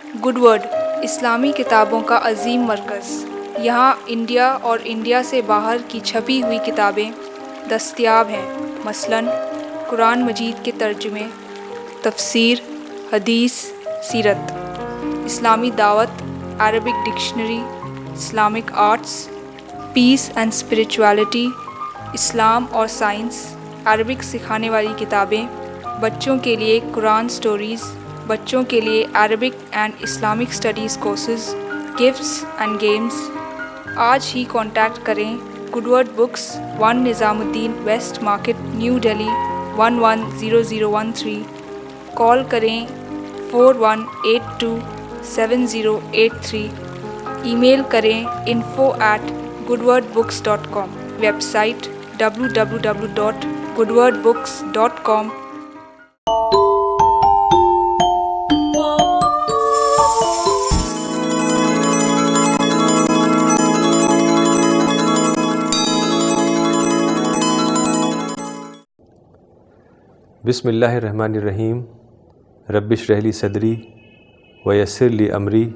Good word اسلامی کتابوں کا عظیم مرکز۔ یہاں انڈیا اور انڈیا سے باہر کی چھپی ہوئی کتابیں دستیاب ہیں، مثلاً قرآن مجید کے ترجمے، تفسیر، حدیث، سیرت، اسلامی دعوت، Arabic dictionary, Islamic arts, peace and spirituality, اسلام اور سائنس، عربک سکھانے والی کتابیں، بچوں کے لیے قرآن سٹوریز، بچوں کے لیے Arabic and Islamic studies courses, gifts and games. آج ہی کانٹیکٹ کریں Goodword Books, 1 Nizamuddin West Market, New Delhi 110013۔ Call کریں 41827083۔ ای میل کریں info@goodwordbooks.com۔ Website www.goodwordbooks.com۔ بسم اللہ الرحمن الرحیم۔ رب اشرح لی صدری ویسر لی امری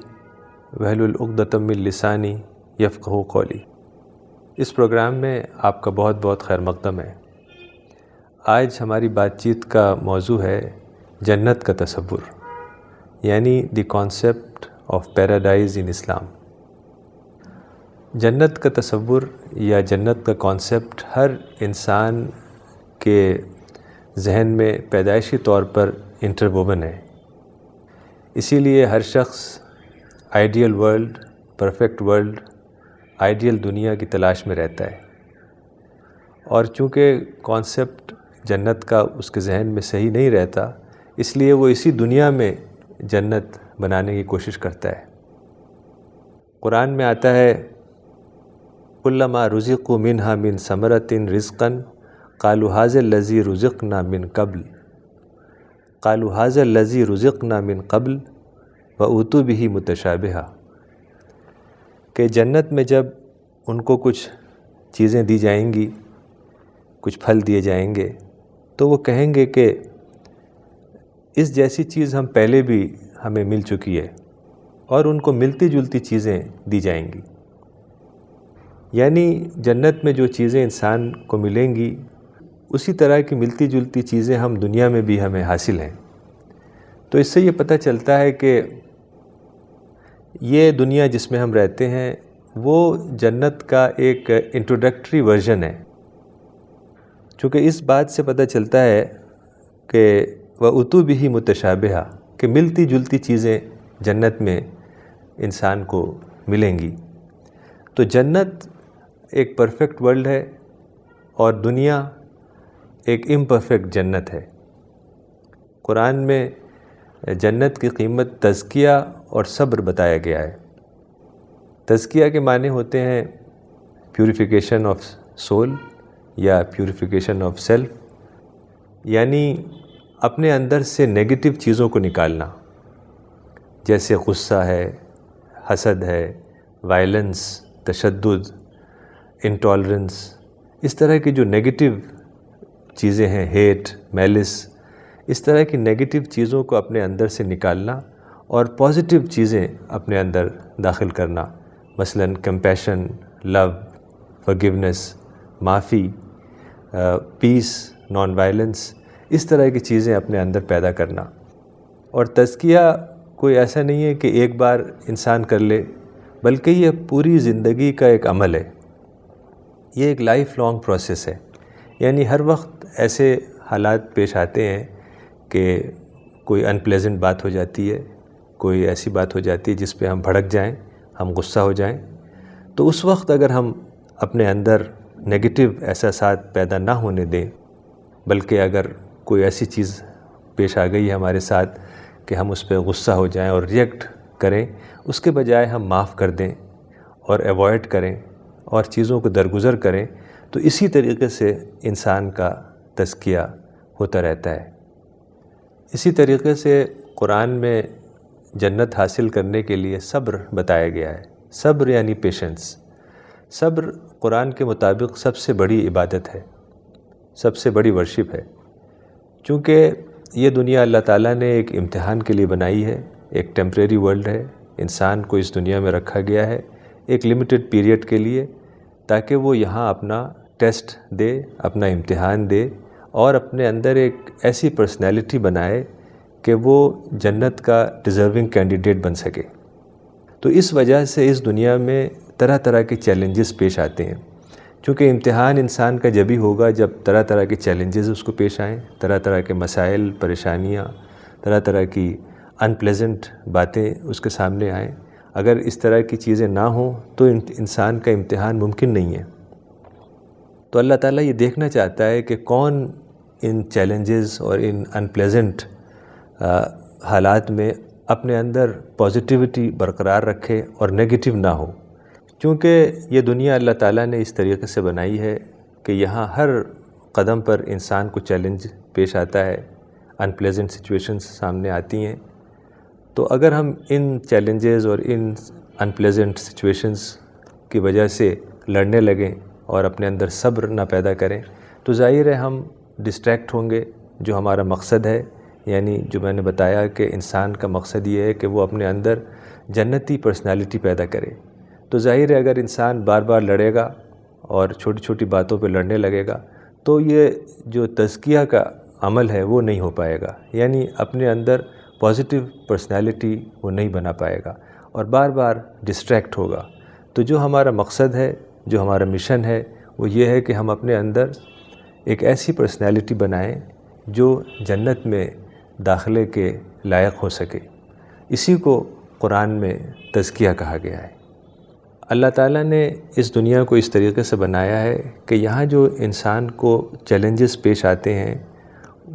واحلل عقدۃ من لسانی یفقہوا قولی۔ اس پروگرام میں آپ کا بہت بہت خیر مقدم ہے۔ آج ہماری بات چیت کا موضوع ہے جنت کا تصور، یعنی the concept of paradise in Islam. جنت کا تصور یا جنت کا کانسیپٹ ہر انسان کے ذہن میں پیدائشی طور پر انٹرووون ہے، اسی لیے ہر شخص ideal world, perfect world, ideal دنیا کی تلاش میں رہتا ہے، اور چونکہ کانسیپٹ جنت کا اس کے ذہن میں صحیح نہیں رہتا، اس لیے وہ اسی دنیا میں جنت بنانے کی کوشش کرتا ہے۔ قرآن میں آتا ہے کلما رزقوا منہا من ثمرۃ رزقا قالوا ھذا الذی رزقنا من قبل وأوتوا بہ متشابہا، کہ جنت میں جب ان کو کچھ چیزیں دی جائیں گی، کچھ پھل دیے جائیں گے، تو وہ کہیں گے کہ اس جیسی چیز ہم پہلے بھی ہمیں مل چکی ہے، اور ان کو ملتی جلتی چیزیں دی جائیں گی۔ یعنی جنت میں جو چیزیں انسان کو ملیں گی، اسی طرح کی ملتی جلتی چیزیں ہم دنیا میں بھی ہمیں حاصل ہیں۔ تو اس سے یہ پتہ چلتا ہے کہ یہ دنیا جس میں ہم رہتے ہیں وہ جنت کا ایک انٹروڈکٹری ورژن ہے، چونکہ اس بات سے پتہ چلتا ہے کہ وَأُتُوا بِهِ مُتَشَابِهًا، کہ ملتی جلتی چیزیں جنت میں انسان کو ملیں گی۔ تو جنت ایک پرفیکٹ ورلڈ ہے اور دنیا ایک امپرفیکٹ جنت ہے۔ قرآن میں جنت کی قیمت تزکیہ اور صبر بتایا گیا ہے۔ تزکیہ کے معنی ہوتے ہیں پیوریفیکیشن آف سول یا پیوریفیکیشن آف سیلف، یعنی اپنے اندر سے نیگیٹو چیزوں کو نکالنا، جیسے غصہ ہے، حسد ہے، وائلنس، تشدد، انٹالرنس، اس طرح کی جو نیگیٹو چیزیں ہیں، ہیٹ، میلس، اس طرح کی نیگیٹو چیزوں کو اپنے اندر سے نکالنا اور پازیٹیو چیزیں اپنے اندر داخل کرنا، مثلا کمپیشن، لو، فرگیونیس، معافی، پیس، نان وائلنس، اس طرح کی چیزیں اپنے اندر پیدا کرنا۔ اور تزکیہ کوئی ایسا نہیں ہے کہ ایک بار انسان کر لے، بلکہ یہ پوری زندگی کا ایک عمل ہے، یہ ایک لائف لانگ پروسیس ہے۔ یعنی ہر وقت ایسے حالات پیش آتے ہیں کہ کوئی انپلیزنٹ بات ہو جاتی ہے، کوئی ایسی بات ہو جاتی ہے جس پہ ہم بھڑک جائیں، ہم غصہ ہو جائیں، تو اس وقت اگر ہم اپنے اندر نیگیٹو احساسات پیدا نہ ہونے دیں، بلکہ اگر کوئی ایسی چیز پیش آ گئی ہے ہمارے ساتھ کہ ہم اس پہ غصہ ہو جائیں اور ریئیکٹ کریں، اس کے بجائے ہم معاف کر دیں اور ایوائڈ کریں اور چیزوں کو درگزر کریں، تو اسی طریقے سے انسان کا تزکیہ ہوتا رہتا ہے۔ اسی طریقے سے قرآن میں جنت حاصل کرنے کے لیے صبر بتایا گیا ہے۔ صبر یعنی پیشنس۔ صبر قرآن کے مطابق سب سے بڑی عبادت ہے، سب سے بڑی ورشپ ہے، چونکہ یہ دنیا اللہ تعالیٰ نے ایک امتحان کے لیے بنائی ہے، ایک ٹیمپریری ورلڈ ہے. انسان کو اس دنیا میں رکھا گیا ہے ایک لمیٹڈ پیریڈ کے لیے، تاکہ وہ یہاں اپنا ٹیسٹ دے، اپنا امتحان دے اور اپنے اندر ایک ایسی پرسنالٹی بنائے کہ وہ جنت کا ڈیزرونگ کینڈیڈیٹ بن سکے. تو اس وجہ سے اس دنیا میں طرح طرح کے چیلنجز پیش آتے ہیں، چونکہ امتحان انسان کا جبھی ہوگا جب طرح طرح کے چیلنجز اس کو پیش آئیں، طرح طرح کے مسائل، پریشانیاں، طرح طرح کی ان پلیزنٹ باتیں اس کے سامنے آئیں. اگر اس طرح کی چیزیں نہ ہوں تو انسان کا امتحان ممکن نہیں ہے. تو اللہ تعالیٰ یہ دیکھنا چاہتا ہے کہ کون ان چیلنجز اور ان ان پلیزنٹ حالات میں اپنے اندر پازیٹیوٹی برقرار رکھے اور نیگیٹو نہ ہو. چونکہ یہ دنیا اللہ تعالیٰ نے اس طریقے سے بنائی ہے کہ یہاں ہر قدم پر انسان کو چیلنج پیش آتا ہے، ان پلیزنٹ سچویشنز سامنے آتی ہیں. تو اگر ہم ان چیلنجز اور ان ان پلیزنٹ سچویشنز کی وجہ سے لڑنے لگیں اور اپنے اندر صبر نہ پیدا کریں تو ظاہر ہے ہم ڈسٹریکٹ ہوں گے جو ہمارا مقصد ہے. یعنی جو میں نے بتایا کہ انسان کا مقصد یہ ہے کہ وہ اپنے اندر جنتی پرسنالٹی پیدا کرے. تو ظاہر ہے اگر انسان بار بار لڑے گا اور چھوٹی چھوٹی باتوں پہ لڑنے لگے گا تو یہ جو تزکیہ کا عمل ہے وہ نہیں ہو پائے گا. یعنی اپنے اندر پازیٹیو پرسنالٹی وہ نہیں بنا پائے گا اور بار بار ڈسٹریکٹ ہوگا. تو جو ہمارا مقصد ہے، جو ہمارا مشن ہے، وہ یہ ہے کہ ہم اپنے اندر ایک ایسی پرسنالٹی بنائیں جو جنت میں داخلے کے لائق ہو سکے. اسی کو قرآن میں تزکیہ کہا گیا ہے. اللہ تعالیٰ نے اس دنیا کو اس طریقے سے بنایا ہے کہ یہاں جو انسان کو چیلنجز پیش آتے ہیں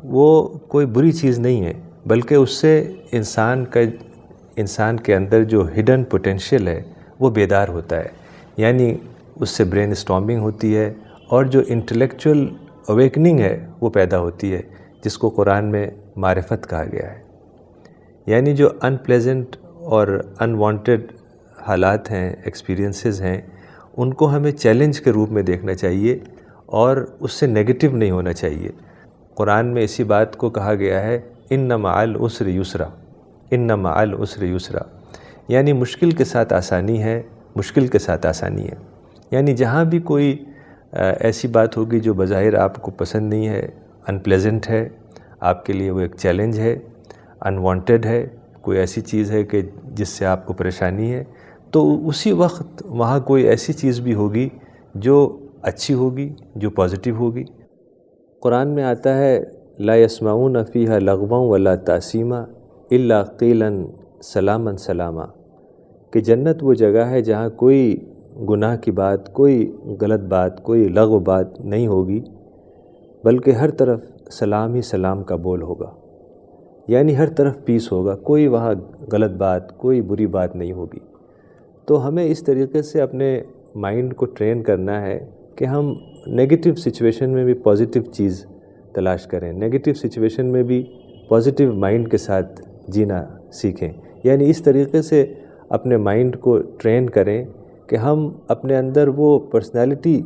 وہ کوئی بری چیز نہیں ہے، بلکہ اس سے انسان کے اندر جو ہڈن پوٹینشیل ہے وہ بیدار ہوتا ہے. یعنی اس سے برین اسٹارمنگ ہوتی ہے اور جو انٹلیکچول اویکننگ ہے وہ پیدا ہوتی ہے، جس کو قرآن میں معرفت کہا گیا ہے. یعنی جو ان پلیزنٹ اور ان وانٹیڈ حالات ہیں، ایکسپیرینسز ہیں، ان کو ہمیں چیلنج کے روپ میں دیکھنا چاہیے اور اس سے نیگیٹو نہیں ہونا چاہیے. قرآن میں اسی بات کو کہا گیا ہے ان مع العسر یسرا، ان مع العسر یسرا. یعنی مشکل کے ساتھ آسانی ہے، مشکل کے ساتھ آسانی ہے. یعنی جہاں بھی کوئی ایسی بات ہوگی جو بظاہر آپ کو پسند نہیں ہے، ان پلیزنٹ ہے، آپ کے لیے وہ ایک چیلنج ہے، ان وانٹیڈ ہے، کوئی ایسی چیز ہے کہ جس سے آپ کو پریشانی ہے، تو اسی وقت وہاں کوئی ایسی چیز بھی ہوگی جو اچھی ہوگی، جو پازیٹیو ہوگی. قرآن میں آتا ہے لا يسمعون فيها لغوا ولا تأثیما الا قیلا سلاما سلاما، کہ جنت وہ جگہ ہے جہاں کوئی گناہ کی بات، کوئی غلط بات، کوئی لغو بات نہیں ہوگی، بلکہ ہر طرف سلام ہی سلام کا بول ہوگا. یعنی ہر طرف پیس ہوگا، کوئی وہاں غلط بات، کوئی بری بات نہیں ہوگی. تو ہمیں اس طریقے سے اپنے مائنڈ کو ٹرین کرنا ہے کہ ہم نیگیٹو سچویشن میں بھی پازیٹیو چیز تلاش کریں، نیگیٹو سچویشن میں بھی پازیٹیو مائنڈ کے ساتھ جینا سیکھیں. یعنی اس طریقے سے اپنے مائنڈ کو ٹرین کریں کہ ہم اپنے اندر وہ پرسنالٹی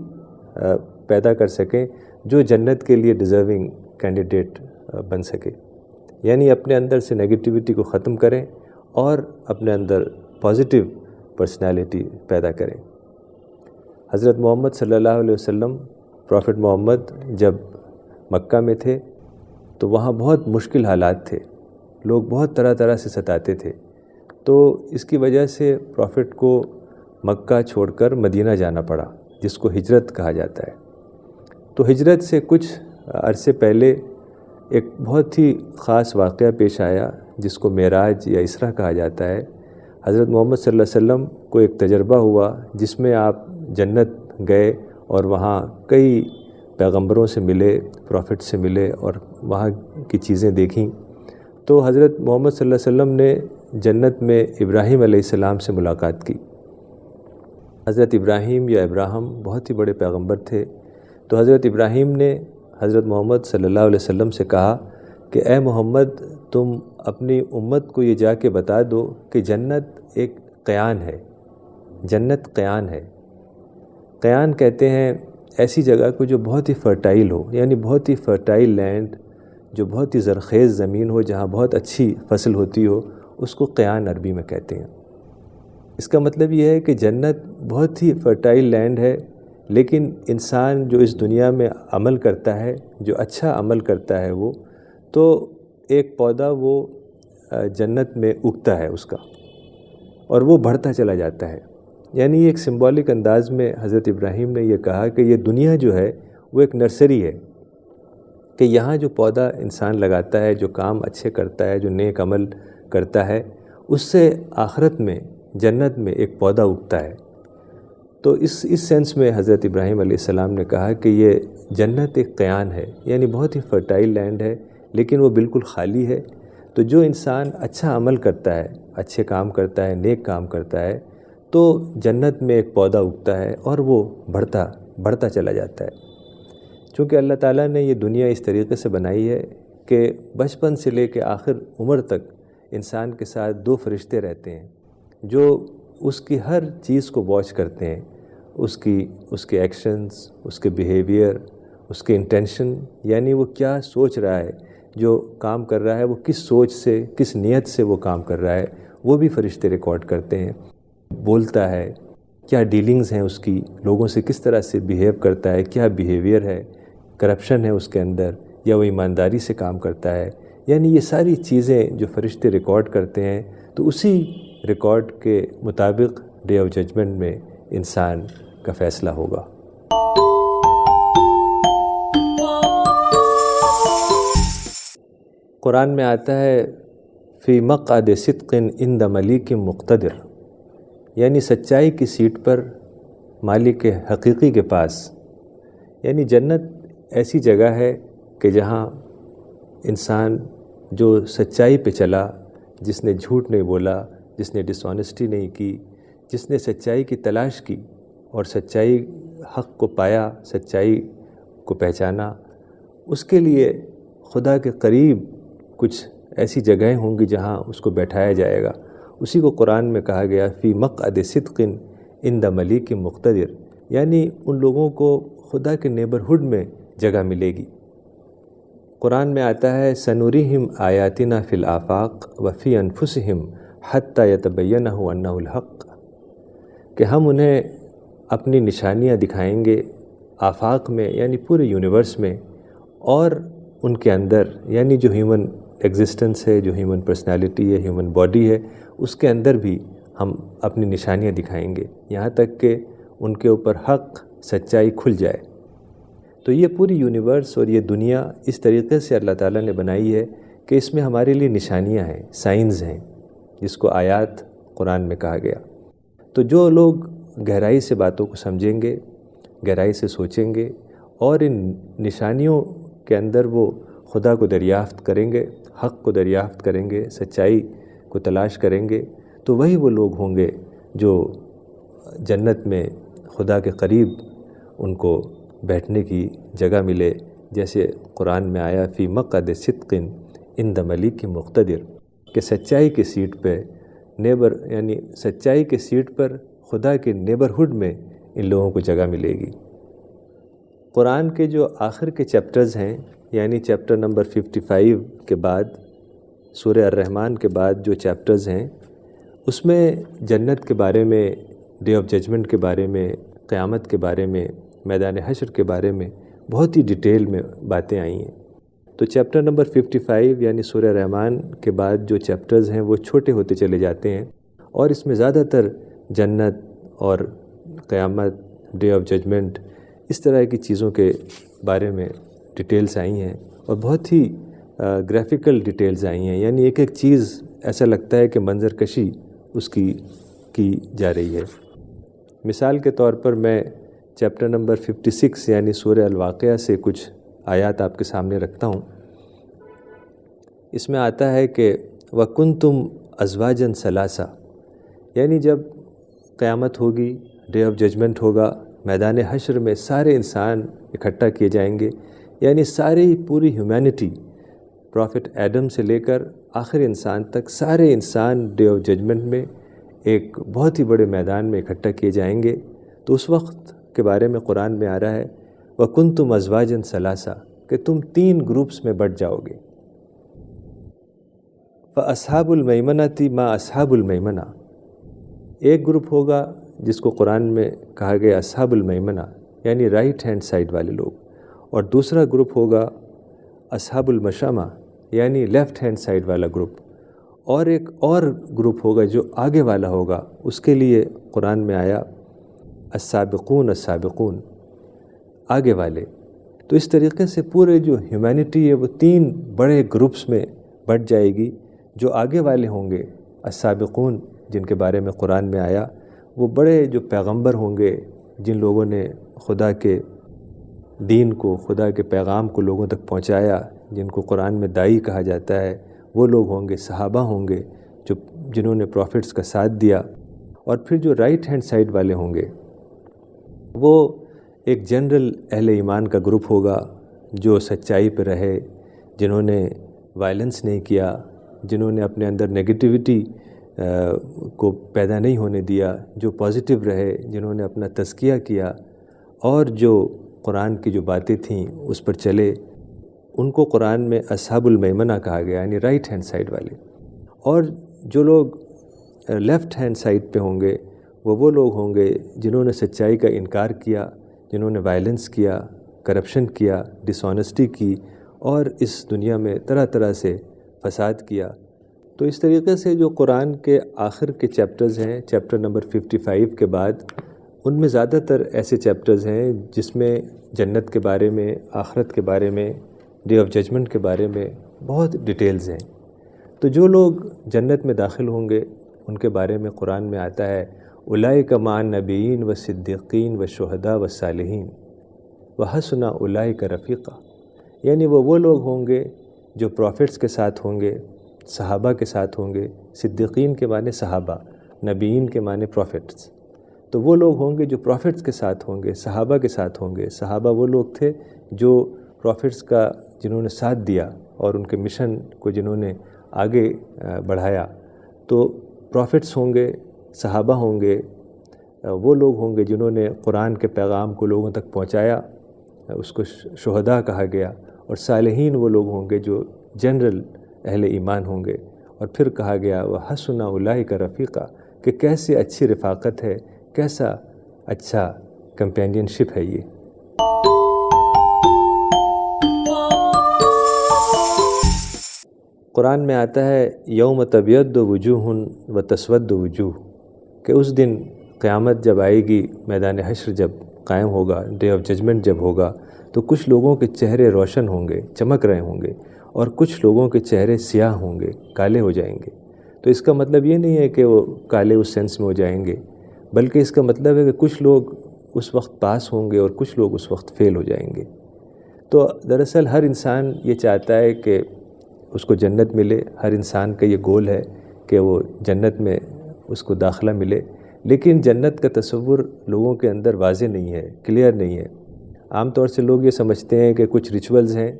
پیدا کر سکیں جو جنت کے لیے ڈیزرونگ کینڈیڈیٹ بن سکے. یعنی اپنے اندر سے نیگیٹیوٹی کو ختم کریں اور اپنے اندر پازیٹیو پرسنالٹی پیدا کریں. حضرت محمد صلی اللہ علیہ وسلم، پروفٹ محمد جب مکہ میں تھے تو وہاں بہت مشکل حالات تھے، لوگ بہت طرح طرح سے ستاتے تھے. تو اس کی وجہ سے پروفٹ کو مکہ چھوڑ کر مدینہ جانا پڑا، جس کو ہجرت کہا جاتا ہے. تو ہجرت سے کچھ عرصے پہلے ایک بہت ہی خاص واقعہ پیش آیا جس کو معراج یا اسرا کہا جاتا ہے. حضرت محمد صلی اللہ علیہ وسلم کو ایک تجربہ ہوا جس میں آپ جنت گئے اور وہاں کئی پیغمبروں سے ملے، پروفٹ سے ملے اور وہاں کی چیزیں دیکھیں. تو حضرت محمد صلی اللہ علیہ وسلم نے جنت میں ابراہیم علیہ السلام سے ملاقات کی. حضرت ابراہیم یا ابراہم بہت ہی بڑے پیغمبر تھے. تو حضرت ابراہیم نے حضرت محمد صلی اللہ علیہ وسلم سے کہا کہ اے محمد، تم اپنی امت کو یہ جا کے بتا دو کہ جنت ایک قیان ہے، جنت قیان ہے. قیان کہتے ہیں ایسی جگہ کو جو بہت ہی فرٹائل ہو، یعنی بہت ہی فرٹائل لینڈ، جو بہت ہی زرخیز زمین ہو، جہاں بہت اچھی فصل ہوتی ہو، اس کو قیان عربی میں کہتے ہیں۔ اس کا مطلب یہ ہے کہ جنت بہت ہی فرٹائل لینڈ ہے، لیکن انسان جو اس دنیا میں عمل کرتا ہے، جو اچھا عمل کرتا ہے وہ تو ایک پودا وہ جنت میں اگتا ہے اس کا، اور وہ بڑھتا چلا جاتا ہے۔ یعنی ایک سمبولک انداز میں حضرت ابراہیم نے یہ کہا کہ یہ دنیا جو ہے وہ ایک نرسری ہے، کہ یہاں جو پودا انسان لگاتا ہے، جو کام اچھے کرتا ہے، جو نیک عمل کرتا ہے، اس سے آخرت میں جنت میں ایک پودا اگتا ہے۔ تو اس سینس میں حضرت ابراہیم علیہ السلام نے کہا کہ یہ جنت ایک قیان ہے، یعنی بہت ہی فرٹائل لینڈ ہے، لیکن وہ بالکل خالی ہے۔ تو جو انسان اچھا عمل کرتا ہے، اچھے کام کرتا ہے، نیک کام کرتا ہے، تو جنت میں ایک پودا اگتا ہے اور وہ بڑھتا چلا جاتا ہے۔ چونکہ اللہ تعالیٰ نے یہ دنیا اس طریقے سے بنائی ہے کہ بچپن سے لے کے آخر عمر تک انسان کے ساتھ دو فرشتے رہتے ہیں جو اس کی ہر چیز کو واچ کرتے ہیں، اس کے ایکشنز، اس کے بیہیویئر، اس کے انٹینشن، یعنی وہ کیا سوچ رہا ہے، جو کام کر رہا ہے وہ کس سوچ سے، کس نیت سے وہ کام کر رہا ہے، وہ بھی فرشتے ریکارڈ کرتے ہیں۔ بولتا ہے، کیا ڈیلنگز ہیں اس کی، لوگوں سے کس طرح سے بیہیو کرتا ہے، کیا بیہیویئر ہے، کرپشن ہے اس کے اندر یا وہ ایمانداری سے کام کرتا ہے، یعنی یہ ساری چیزیں جو فرشتے ریکارڈ کرتے ہیں، تو اسی ریکارڈ کے مطابق ڈے آف ججمنٹ میں انسان کا فیصلہ ہوگا۔ قرآن میں آتا ہے فی مقعد صدق عند ملیک مقتدر، یعنی سچائی کی سیٹ پر مالک حقیقی کے پاس، یعنی جنت ایسی جگہ ہے کہ جہاں انسان جو سچائی پہ چلا، جس نے جھوٹ نہیں بولا، جس نے ڈس آنیسٹی نہیں کی، جس نے سچائی کی تلاش کی اور سچائی حق کو پایا، سچائی کو پہچانا، اس کے لیے خدا کے قریب کچھ ایسی جگہیں ہوں گی جہاں اس کو بیٹھایا جائے گا۔ اسی کو قرآن میں کہا گیا فی مقعد صدق عند ملیک مقتدر، یعنی ان لوگوں کو خدا کے نیبرہڈ میں جگہ ملے گی۔ قرآن میں آتا ہے سنوریہم آیاتنا فی الآفاق وفی انفسہم حتی یتبینہ انہ الحق، کہ ہم انہیں اپنی نشانیاں دکھائیں گے آفاق میں، یعنی پورے یونیورس میں، اور ان کے اندر، یعنی جو ہیومن ایگزسٹنس ہے، جو ہیومن پرسنالٹی ہے، ہیومن باڈی ہے، اس کے اندر بھی ہم اپنی نشانیاں دکھائیں گے، یہاں تک کہ ان کے اوپر حق، سچائی کھل جائے۔ تو یہ پوری یونیورس اور یہ دنیا اس طریقے سے اللہ تعالیٰ نے بنائی ہے کہ اس میں ہمارے لیے نشانیاں ہیں، سائنز ہیں، جس کو آیات قرآن میں کہا گیا۔ تو جو لوگ گہرائی سے باتوں کو سمجھیں گے، گہرائی سے سوچیں گے اور ان نشانیوں کے اندر وہ خدا کو دریافت کریں گے، حق کو دریافت کریں گے، سچائی کو تلاش کریں گے، تو وہی وہ لوگ ہوں گے جو جنت میں خدا کے قریب ان کو بیٹھنے کی جگہ ملے، جیسے قرآن میں آیا فی مقعد صدق عند ملیک مقتدر، کہ سچائی کی سیٹ پہ یعنی سچائی کے سیٹ پر خدا کے نیبرہڈ میں ان لوگوں کو جگہ ملے گی۔ قرآن کے جو آخر کے چیپٹرز ہیں، یعنی چیپٹر نمبر 55 کے بعد، سورہ الرحمن کے بعد جو چیپٹرز ہیں، اس میں جنت کے بارے میں، ڈے آف ججمنٹ کے بارے میں، قیامت کے بارے میں، میدان حشر کے بارے میں بہت ہی ڈیٹیل میں باتیں آئی ہیں۔ تو چیپٹر نمبر 55 یعنی سورہ رحمان کے بعد جو چیپٹرز ہیں وہ چھوٹے ہوتے چلے جاتے ہیں، اور اس میں زیادہ تر جنت اور قیامت، ڈے آف ججمنٹ، اس طرح کی چیزوں کے بارے میں ڈیٹیلز آئی ہیں، اور بہت ہی گرافیکل ڈیٹیلز آئی ہیں، یعنی ایک ایک چیز ایسا لگتا ہے کہ منظر کشی اس کی جا رہی ہے۔ مثال کے طور پر میں چیپٹر نمبر 56 یعنی سورہ الواقعہ سے کچھ آیات آپ کے سامنے رکھتا ہوں۔ اس میں آتا ہے کہ وَكُنْتُمْ أَزْوَاجًا ثَلَاثًا، یعنی جب قیامت ہوگی، ڈے آف ججمنٹ ہوگا، میدان حشر میں سارے انسان اکٹھا کیے جائیں گے، یعنی ساری پوری ہیومینٹی، پروفٹ ایڈم سے لے کر آخر انسان تک، سارے انسان ڈے آف ججمنٹ میں ایک بہت ہی بڑے میدان میں اکٹھا کیے جائیں گے۔ تو اس وقت کے بارے میں قرآن میں آ رہا ہے وَكُنْتُمْ أَزْوَاجًا ثَلَاثًا، کہ تم 3 گروپس میں بٹ جاؤ گے۔ فَأَصْحَابُ الْمَيْمَنَةِ مَا أَصْحَابُ الْمَيْمَنَةِ، ایک گروپ ہوگا جس کو قرآن میں کہا گیا اصحاب المیمنہ یعنی رائٹ ہینڈ سائڈ والے لوگ، اور دوسرا گروپ ہوگا اصحاب المشأمہ یعنی لیفٹ ہینڈ سائڈ والا گروپ، اور ایک اور گروپ ہوگا جو آگے والا ہوگا، اس کے لیے قرآن میں آیا السابقون السابقون، آگے والے۔ تو اس طریقے سے پورے جو ہیومینٹی ہے وہ تین بڑے گروپس میں بٹ جائے گی۔ جو آگے والے ہوں گے السابقون جن کے بارے میں قرآن میں آیا، وہ بڑے جو پیغمبر ہوں گے، جن لوگوں نے خدا کے دین کو، خدا کے پیغام کو لوگوں تک پہنچایا، جن کو قرآن میں داعی کہا جاتا ہے، وہ لوگ ہوں گے۔ صحابہ ہوں گے جنہوں نے پروفٹس کا ساتھ دیا، اور پھر جو رائٹ ہینڈ سائڈ والے ہوں گے وہ ایک جنرل اہل ایمان کا گروپ ہوگا جو سچائی پہ رہے، جنہوں نے وائلنس نہیں کیا، جنہوں نے اپنے اندر نگیٹیوٹی کو پیدا نہیں ہونے دیا، جو پازیٹیو رہے، جنہوں نے اپنا تزکیہ کیا، اور جو قرآن کی جو باتیں تھیں اس پر چلے، ان کو قرآن میں اصحاب المیمنہ کہا گیا یعنی رائٹ ہینڈ سائڈ والے۔ اور جو لوگ لیفٹ ہینڈ سائڈ پہ ہوں گے وہ لوگ ہوں گے جنہوں نے سچائی کا انکار کیا، جنہوں نے وائلنس کیا، کرپشن کیا، ڈس آنیسٹی کی، اور اس دنیا میں طرح طرح سے فساد کیا۔ تو اس طریقے سے جو قرآن کے آخر کے چیپٹرز ہیں، چیپٹر نمبر 55 کے بعد، ان میں زیادہ تر ایسے چیپٹرز ہیں جس میں جنت کے بارے میں، آخرت کے بارے میں، ڈے آف ججمنٹ کے بارے میں بہت ڈیٹیلز ہیں۔ تو جو لوگ جنت میں داخل ہوں گے ان کے بارے میں قرآن میں آتا ہے اولئک مع النبیین و صدیقین و شہداء و صالحین و حسن اولئک رفیقا، یعنی وہ لوگ ہوں گے جو پروفٹس کے ساتھ ہوں گے، صحابہ کے ساتھ ہوں گے۔ صدیقین کے معنی صحابہ، نبیین کے معنی پروفٹس۔ تو وہ لوگ ہوں گے جو پروفٹس کے ساتھ ہوں گے، صحابہ کے ساتھ ہوں گے۔ صحابہ وہ لوگ تھے جو پروفٹس کا جنہوں نے ساتھ دیا اور ان کے مشن کو جنہوں نے آگے بڑھایا۔ تو پروفٹس ہوں گے، صحابہ ہوں گے، وہ لوگ ہوں گے جنہوں نے قرآن کے پیغام کو لوگوں تک پہنچایا، اس کو شہداء کہا گیا۔ اور صالحین وہ لوگ ہوں گے جو جنرل اہل ایمان ہوں گے۔ اور پھر کہا گیا وَحَسُنَ أُولَئِكَ رَفِيقًا، کہ کیسے اچھی رفاقت ہے، کیسا اچھا کمپینین شپ ہے یہ۔ قرآن میں آتا ہے یوم تبیض وجوہ و تسود وجوہ، کہ اس دن قیامت جب آئے گی، میدان حشر جب قائم ہوگا، ڈے آف ججمنٹ جب ہوگا، تو کچھ لوگوں کے چہرے روشن ہوں گے، چمک رہے ہوں گے، اور کچھ لوگوں کے چہرے سیاہ ہوں گے، کالے ہو جائیں گے۔ تو اس کا مطلب یہ نہیں ہے کہ وہ کالے اس سینس میں ہو جائیں گے، بلکہ اس کا مطلب ہے کہ کچھ لوگ اس وقت پاس ہوں گے اور کچھ لوگ اس وقت فیل ہو جائیں گے۔ تو دراصل ہر انسان یہ چاہتا ہے کہ اس کو جنت ملے، ہر انسان کا یہ گول ہے کہ وہ جنت میں اس کو داخلہ ملے، لیکن جنت کا تصور لوگوں کے اندر واضح نہیں ہے، کلیئر نہیں ہے۔ عام طور سے لوگ یہ سمجھتے ہیں کہ کچھ ریچولز ہیں،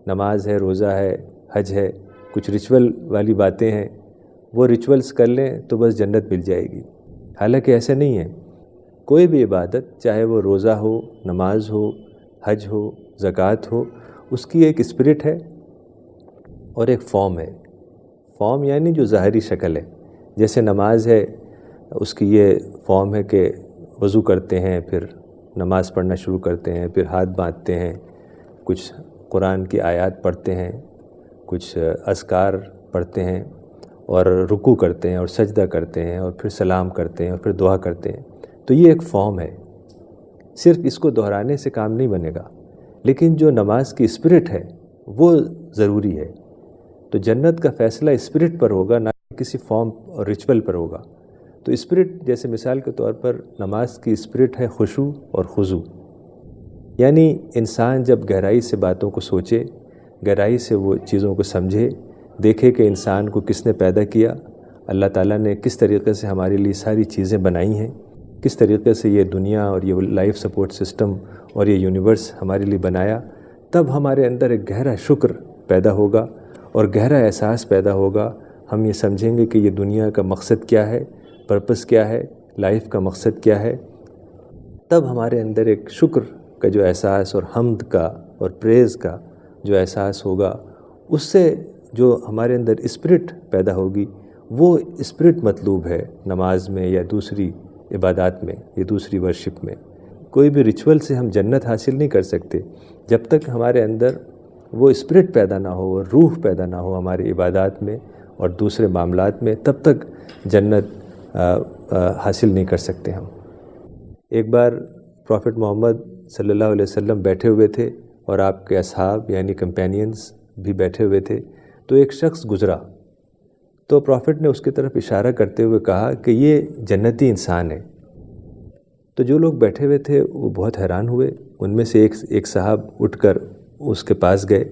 نماز ہے، روزہ ہے، حج ہے، کچھ ریچول والی باتیں ہیں، وہ ریچولز کر لیں تو بس جنت مل جائے گی۔ حالانکہ ایسا نہیں ہے۔ کوئی بھی عبادت، چاہے وہ روزہ ہو، نماز ہو، حج ہو، زکوٰۃ ہو، اس کی ایک اسپرٹ ہے اور ایک فارم ہے۔ فارم یعنی جو ظاہری شکل ہے، جیسے نماز ہے، اس کی یہ فارم ہے کہ وضو کرتے ہیں، پھر نماز پڑھنا شروع کرتے ہیں، پھر ہاتھ باندھتے ہیں، کچھ قرآن کی آیات پڑھتے ہیں، کچھ اذکار پڑھتے ہیں، اور رکوع کرتے ہیں اور سجدہ کرتے ہیں، اور پھر سلام کرتے ہیں، اور پھر دعا کرتے ہیں۔ تو یہ ایک فارم ہے، صرف اس کو دہرانے سے کام نہیں بنے گا، لیکن جو نماز کی اسپرٹ ہے وہ ضروری ہے۔ تو جنت کا فیصلہ اسپرٹ پر ہوگا، نہ کسی فارم اور ریچول پر ہوگا۔ تو اسپرٹ، جیسے مثال کے طور پر نماز کی اسپرٹ ہے خشوع اور خضوع، یعنی انسان جب گہرائی سے باتوں کو سوچے، گہرائی سے وہ چیزوں کو سمجھے، دیکھے کہ انسان کو کس نے پیدا کیا، اللہ تعالیٰ نے کس طریقے سے ہمارے لیے ساری چیزیں بنائی ہیں، کس طریقے سے یہ دنیا اور یہ لائف سپورٹ سسٹم اور یہ یونیورس ہمارے لیے بنایا، تب ہمارے اندر ایک گہرا شکر پیدا ہوگا اور گہرا احساس پیدا ہوگا۔ ہم یہ سمجھیں گے کہ یہ دنیا کا مقصد کیا ہے، پرپس کیا ہے، لائف کا مقصد کیا ہے۔ تب ہمارے اندر ایک شکر کا جو احساس اور حمد کا اور پریز کا جو احساس ہوگا، اس سے جو ہمارے اندر اسپرٹ پیدا ہوگی وہ اسپرٹ مطلوب ہے نماز میں یا دوسری عبادات میں یا دوسری ورشپ میں۔ کوئی بھی ریچول سے ہم جنت حاصل نہیں کر سکتے جب تک ہمارے اندر وہ اسپرٹ پیدا نہ ہو، روح پیدا نہ ہو ہماری عبادات میں اور دوسرے معاملات میں، تب تک جنت حاصل نہیں کر سکتے ہم۔ ایک بار پروفٹ محمد صلی اللہ علیہ وسلم بیٹھے ہوئے تھے اور آپ کے اصحاب یعنی کمپینینز بھی بیٹھے ہوئے تھے، تو ایک شخص گزرا، تو پروفٹ نے اس کی طرف اشارہ کرتے ہوئے کہا کہ یہ جنتی انسان ہے۔ تو جو لوگ بیٹھے ہوئے تھے وہ بہت حیران ہوئے۔ ان میں سے ایک صاحب اٹھ کر اس کے پاس گئے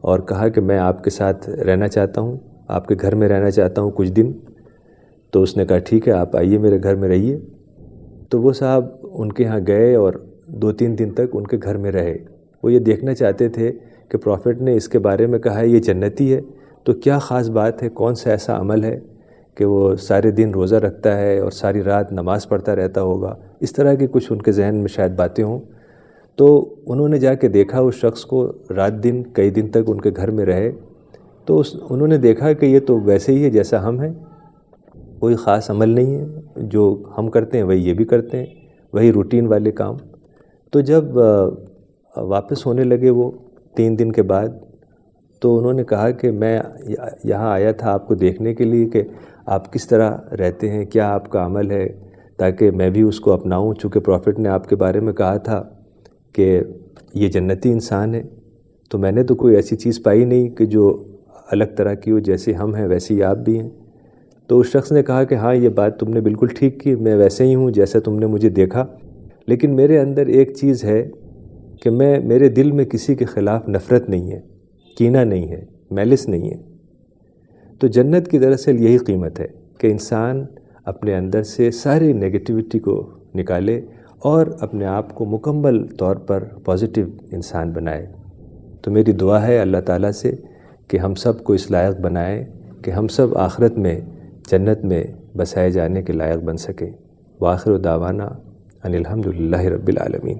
اور کہا کہ میں آپ کے ساتھ رہنا چاہتا ہوں، آپ کے گھر میں رہنا چاہتا ہوں کچھ دن۔ تو اس نے کہا ٹھیک ہے، آپ آئیے میرے گھر میں رہیے۔ تو وہ صاحب ان کے ہاں گئے اور 2-3 دن تک ان کے گھر میں رہے۔ وہ یہ دیکھنا چاہتے تھے کہ پروفٹ نے اس کے بارے میں کہا ہے یہ جنتی ہے، تو کیا خاص بات ہے، کون سا ایسا عمل ہے کہ وہ سارے دن روزہ رکھتا ہے اور ساری رات نماز پڑھتا رہتا ہوگا۔ اس طرح کی کچھ ان کے ذہن میں شاید باتیں ہوں۔ تو انہوں نے جا کے دیکھا اس شخص کو، رات دن کئی دن تک ان کے گھر میں رہے، تو انہوں نے دیکھا کہ یہ تو ویسے ہی ہے جیسا ہم ہیں، کوئی خاص عمل نہیں ہے، جو ہم کرتے ہیں وہی یہ بھی کرتے ہیں، وہی روٹین والے کام۔ تو جب واپس ہونے لگے وہ 3 دن کے بعد، تو انہوں نے کہا کہ میں یہاں آیا تھا آپ کو دیکھنے کے لیے کہ آپ کس طرح رہتے ہیں، کیا آپ کا عمل ہے، تاکہ میں بھی اس کو اپناؤں، چونکہ پروفٹ نے آپ کے بارے میں کہا تھا کہ یہ جنتی انسان ہے۔ تو میں نے تو کوئی ایسی چیز پائی نہیں کہ جو الگ طرح کی ہو، جیسے ہم ہیں ویسے ہی آپ بھی ہیں۔ تو اس شخص نے کہا کہ ہاں یہ بات تم نے بالکل ٹھیک کی، میں ویسے ہی ہوں جیسا تم نے مجھے دیکھا، لیکن میرے اندر ایک چیز ہے کہ میرے دل میں کسی کے خلاف نفرت نہیں ہے، کینہ نہیں ہے، میلس نہیں ہے۔ تو جنت کی دراصل یہی قیمت ہے کہ انسان اپنے اندر سے ساری نیگیٹیوٹی کو نکالے اور اپنے آپ کو مکمل طور پر پازیٹیو انسان بنائے۔ تو میری دعا ہے اللہ تعالیٰ سے کہ ہم سب کو اس لائق بنائے کہ ہم سب آخرت میں جنت میں بسائے جانے کے لائق بن سکیں۔ وآخر دعوانا ان الحمد للہ رب العالمین۔